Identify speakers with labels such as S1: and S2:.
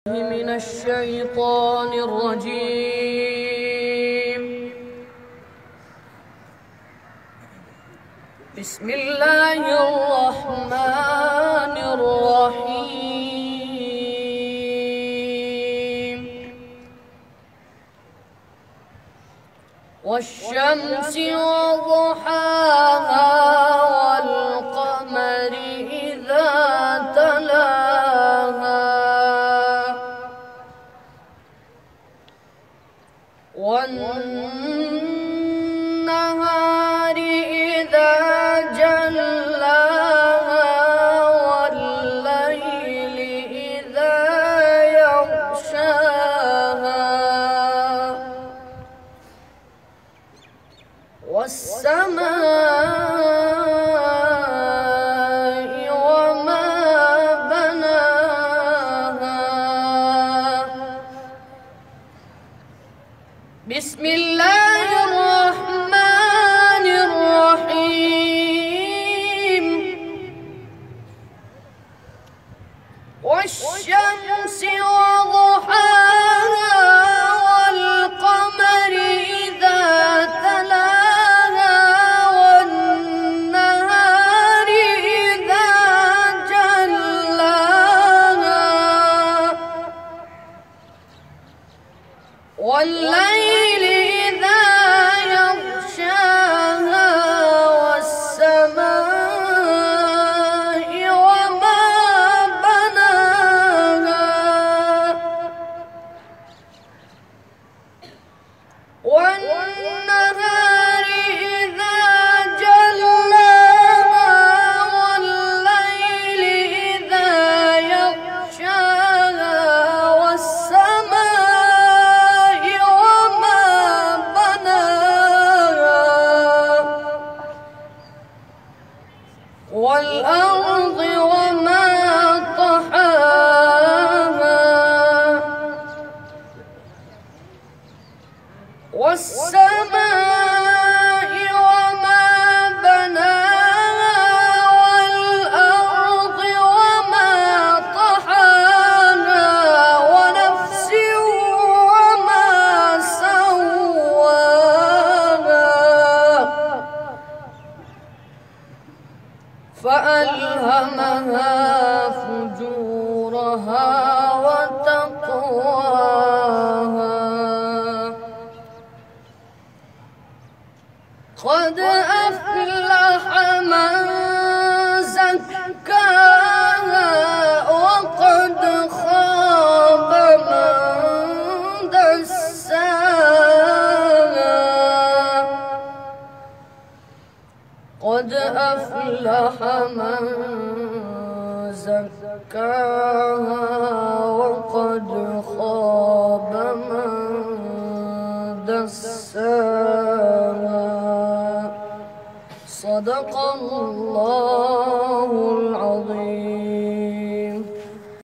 S1: من الشيطان الرجيم. بسم الله الرحمن الرحيم. والشمس وضحاها والقمر إذا تلاها والنهار إذا جلاها والليل إذا يغشاها والسماء وما بناها. بسم الله الرحمن الرحيم. والشمس وضحاها والقمر إذا تلاها والنهار إذا جلاها والليل إذا يغشاها والسماء وما بناها والنهار إذا جلاها والليل إذا يغشاها والسماء وما بناها والأرض وما طحاها والسماء وما بناها والأرض وما طحاها ونفس وما سواها فألهمها فجورها وتقواها. قد أفلح من زكاها وقد خاب من دساها. قد أفلح من زكاها وقد خاب من دساها. صدق الله العظيم.